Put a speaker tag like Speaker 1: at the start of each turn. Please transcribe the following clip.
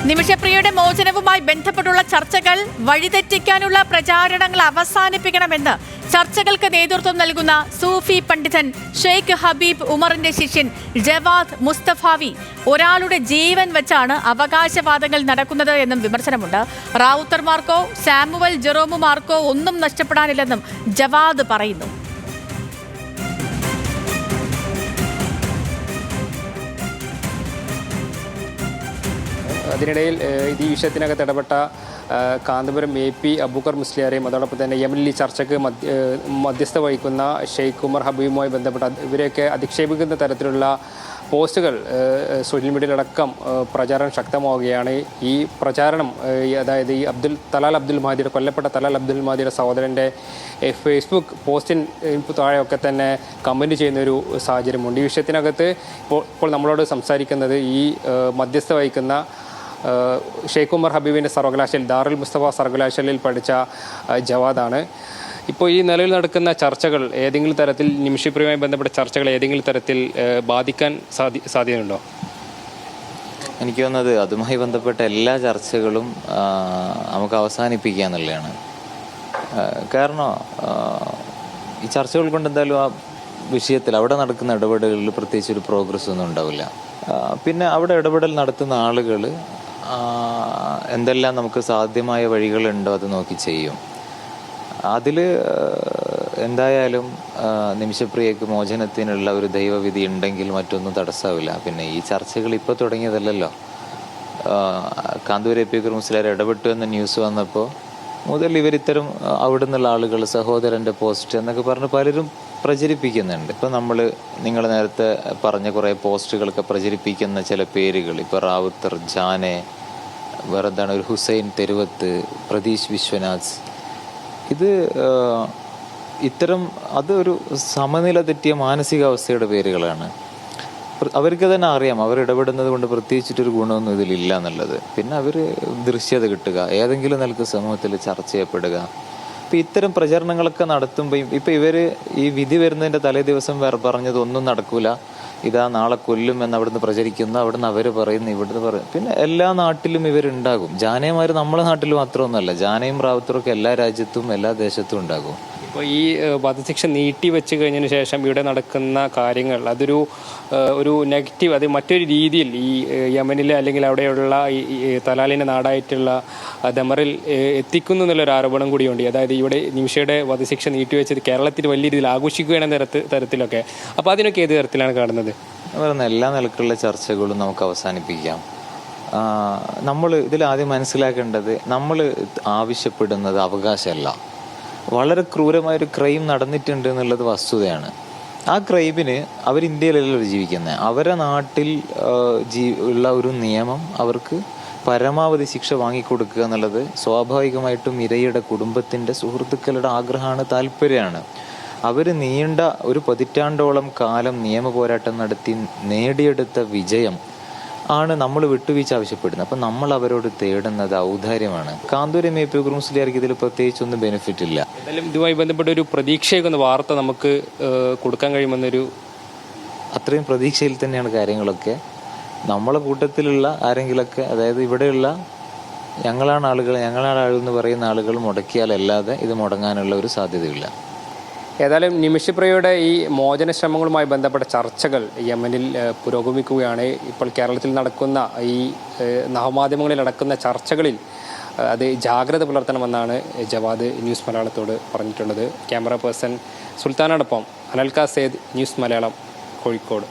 Speaker 1: നിമിഷപ്രിയയുടെ മോചനവുമായി ബന്ധപ്പെട്ടുള്ള ചർച്ചകൾ വഴിതെറ്റിക്കാനുള്ള പ്രചാരണങ്ങൾ അവസാനിപ്പിക്കണമെന്ന് ചർച്ചകൾക്ക് നേതൃത്വം നൽകുന്ന സൂഫി പണ്ഡിതൻ ഷെയ്ഖ് ഹബീബ് ഉമറിന്റെ ശിഷ്യൻ ജവാദ് മുസ്തഫാവി ഒരാളുടെ ജീവൻ വെച്ചാണ് അവകാശവാദങ്ങൾ നടക്കുന്നത് എന്നും വിമർശനമുണ്ട്. റാവുത്തർമാർക്കോ സാമുവൽ ജെറോമുമാർക്കോ ഒന്നും നഷ്ടപ്പെടാനില്ലെന്നും ജവാദ് പറയുന്നു.
Speaker 2: അതിനിടയിൽ ഈ വിഷയത്തിനകത്ത് ഇടപെട്ട കാന്തപുരം AP അബൂക്കർ മുസ്ലിയാരെയും അതോടൊപ്പം തന്നെ യമനിൽ ഈ ചർച്ചയ്ക്ക് മധ്യസ്ഥ വഹിക്കുന്ന ഷെയ്ഖ് ഉമർ ഹബീബുമായി ബന്ധപ്പെട്ട ഇവരെയൊക്കെ അധിക്ഷേപിക്കുന്ന തരത്തിലുള്ള പോസ്റ്റുകൾ സോഷ്യൽ മീഡിയയിലടക്കം പ്രചാരണം ശക്തമാവുകയാണ്. ഈ പ്രചാരണം അതായത് ഈ തലാൽ അബ്ദുൽ മഹദിയുടെ കൊല്ലപ്പെട്ട തലാൽ അബ്ദുൽ മഹദിയുടെ സഹോദരൻ്റെ ഫേസ്ബുക്ക് പോസ്റ്റിന് താഴെയൊക്കെ തന്നെ കമൻറ്റ് ചെയ്യുന്നൊരു സാഹചര്യമുണ്ട്. ഈ വിഷയത്തിനകത്ത് ഇപ്പോൾ നമ്മളോട് സംസാരിക്കുന്നത് ഈ മധ്യസ്ഥ വഹിക്കുന്ന ഷെയ്ഖ് ഉമർ ഹബീബിൻ്റെ സർവകലാശാലയിൽ ദാറുൽ മുസ്തഫ സർവകലാശാലയിൽ പഠിച്ച ജവാദാണ്. ഇപ്പോൾ ഈ നിലവിൽ നടക്കുന്ന ചർച്ചകൾ ഏതെങ്കിലും തരത്തിൽ നിമിഷപ്രിയവുമായി ബന്ധപ്പെട്ട ചർച്ചകൾ ഏതെങ്കിലും തരത്തിൽ ബാധിക്കാൻ സാധ്യതയുണ്ടോ?
Speaker 3: എനിക്ക് തോന്നുന്നത് അതുമായി ബന്ധപ്പെട്ട എല്ലാ ചർച്ചകളും നമുക്ക് അവസാനിപ്പിക്കുക എന്നുള്ളതാണ്. കാരണം ഈ ചർച്ചകൾ കൊണ്ട് എന്തായാലും ആ വിഷയത്തിൽ അവിടെ നടക്കുന്ന ഇടപെടലുകളിൽ പ്രത്യേകിച്ച് ഒരു പ്രോഗ്രസ് ഒന്നും ഉണ്ടാവില്ല. പിന്നെ അവിടെ ഇടപെടൽ നടത്തുന്ന ആളുകൾ എന്തെല്ലാം നമുക്ക് സാധ്യമായ വഴികളുണ്ടോ അത് നോക്കി ചെയ്യും. അതിൽ എന്തായാലും നിമിഷപ്രിയക്ക് മോചനത്തിനുള്ള ഒരു ദൈവവിധി ഉണ്ടെങ്കിൽ മറ്റൊന്നും തടസ്സമാവില്ല. പിന്നെ ഈ ചർച്ചകൾ ഇപ്പോൾ തുടങ്ങിയതല്ലല്ലോ. കാന്തപുരം AP മുസ്ലിയാർ ഇടപെട്ടു എന്ന ന്യൂസ് വന്നപ്പോൾ മുതൽ ഇവരിത്തരം അവിടെ നിന്നുള്ള ആളുകൾ സഹോദരൻ്റെ പോസ്റ്റ് എന്നൊക്കെ പറഞ്ഞ് പലരും പ്രചരിപ്പിക്കുന്നുണ്ട്. ഇപ്പോൾ നിങ്ങൾ നേരത്തെ പറഞ്ഞ കുറേ പോസ്റ്റുകളൊക്കെ പ്രചരിപ്പിക്കുന്ന ചില പേരുകൾ, ഇപ്പോൾ റാവുത്തർ, ജാനെ, വേറെ എന്താണ് ഒരു ഹുസൈൻ തെരുവത്ത്, പ്രതീഷ് വിശ്വനാഥ്, ഇത് അതൊരു സമനില തെറ്റിയ മാനസികാവസ്ഥയുടെ പേരുകളാണ്. അവർക്ക് തന്നെ അറിയാം അവർ ഇടപെടുന്നത് കൊണ്ട് പ്രത്യേകിച്ചിട്ടൊരു ഗുണമൊന്നും ഇതിലില്ല എന്നുള്ളത്. പിന്നെ അവർ ദൃശ്യത കിട്ടുക, ഏതെങ്കിലും നിലക്ക് സമൂഹത്തിൽ ചർച്ച ചെയ്യപ്പെടുക. ഇപ്പം ഇത്തരം പ്രചരണങ്ങളൊക്കെ നടത്തുമ്പോൾ ഇപ്പം ഇവർ ഈ വിധി വരുന്നതിൻ്റെ തലേ ദിവസം പറഞ്ഞത് ഒന്നും നടക്കൂല, ഇതാ നാളെ കൊല്ലും എന്ന് അവിടുന്ന് പ്രചരിക്കുന്നു, അവിടുന്ന് അവർ പറയുന്നു, ഇവിടുന്ന് പറയും. പിന്നെ എല്ലാ നാട്ടിലും ഇവരുണ്ടാകും. ജാനയമാർ നമ്മുടെ നാട്ടിൽ മാത്രമൊന്നുമല്ല, ജാനയും റാവുത്തറൊക്കെ എല്ലാ രാജ്യത്തും എല്ലാ ദേശത്തും ഉണ്ടാകും.
Speaker 2: ഇപ്പോൾ ഈ വധശിക്ഷ നീട്ടി വെച്ച് കഴിഞ്ഞതിന് ശേഷം ഇവിടെ നടക്കുന്ന കാര്യങ്ങൾ ഒരു നെഗറ്റീവ്, അത് മറ്റൊരു രീതിയിൽ ഈ യമനിലെ അല്ലെങ്കിൽ അവിടെയുള്ള ഈ തലാലിൻ്റെ നാടായിട്ടുള്ള ദമറിൽ എത്തിക്കുന്നു എന്നുള്ളൊരു ആരോപണം കൂടിയുണ്ട്. അതായത് ഇവിടെ നിമിഷയുടെ വധശിക്ഷ നീട്ടിവെച്ചത് കേരളത്തിൽ വലിയ രീതിയിൽ ആഘോഷിക്കുകയാണ് തരത്തിലൊക്കെ. അപ്പോൾ അതിനൊക്കെ ഏത് തരത്തിലാണ് കാണുന്നത്?
Speaker 3: എല്ലാ നിലക്കുള്ള ചർച്ചകളും നമുക്ക് അവസാനിപ്പിക്കാം. നമ്മൾ ഇതിലാദ്യം മനസ്സിലാക്കേണ്ടത്, നമ്മൾ ആവശ്യപ്പെടുന്നത് അവകാശമല്ല, വളരെ ക്രൂരമായൊരു ക്രൈം നടന്നിട്ടുണ്ട് എന്നുള്ളത് വസ്തുതയാണ്. ആ ക്രൈമിന് അവർ ഇന്ത്യയിലല്ലോ ജീവിക്കുന്നത്, അവരെ നാട്ടിൽ ഉള്ള ഒരു നിയമം അവർക്ക് പരമാവധി ശിക്ഷ വാങ്ങിക്കൊടുക്കുക എന്നുള്ളത് സ്വാഭാവികമായിട്ടും ഇരയുടെ കുടുംബത്തിൻ്റെ സുഹൃത്തുക്കളുടെ ആഗ്രഹമാണ്, താല്പര്യമാണ്. അവർ നീണ്ട ഒരു പതിറ്റാണ്ടോളം കാലം നിയമ പോരാട്ടം നടത്തി നേടിയെടുത്ത വിജയം ആണ് നമ്മൾ വിട്ടുവീഴ്ച ആവശ്യപ്പെടുന്നത്. അപ്പം നമ്മൾ അവരോട് തേടുന്നത് ഔദാര്യമാണ്. കാന്തപുരം AP മുസ്ലിയാർക്ക് ഇതിൽ പ്രത്യേകിച്ചൊന്നും ബെനിഫിറ്റ് ഇല്ല.
Speaker 2: എന്തായാലും ഇതുമായി ബന്ധപ്പെട്ട ഒരു പ്രതീക്ഷയൊക്കെ വാർത്ത നമുക്ക് കൊടുക്കാൻ കഴിയുമെന്നൊരു
Speaker 3: അത്രയും പ്രതീക്ഷയിൽ തന്നെയാണ് കാര്യങ്ങളൊക്കെ. നമ്മളെ കൂട്ടത്തിലുള്ള ആരെങ്കിലൊക്കെ, അതായത് ഇവിടെയുള്ള ഞങ്ങളാണ് ആളുകൾ എന്ന് പറയുന്ന ആളുകൾ മുടക്കിയാലല്ലാതെ ഇത് മുടങ്ങാനുള്ള ഒരു സാധ്യതയില്ല.
Speaker 2: ഏതായാലും നിമിഷപ്രിയയുടെ ഈ മോചന ശ്രമങ്ങളുമായി ബന്ധപ്പെട്ട ചർച്ചകൾ യമനിൽ പുരോഗമിക്കുകയാണ്. ഇപ്പോൾ കേരളത്തിൽ നടക്കുന്ന ഈ നവമാധ്യമങ്ങളിൽ നടക്കുന്ന ചർച്ചകളിൽ അത് ജാഗ്രത പുലർത്തണമെന്നാണ് ജവാദ് ന്യൂസ് മലയാളത്തോട് പറഞ്ഞിട്ടുള്ളത്. ക്യാമറ പേഴ്സൺ സുൽത്താനോടൊപ്പം അനൽക സേദ്, ന്യൂസ് മലയാളം, കോഴിക്കോട്.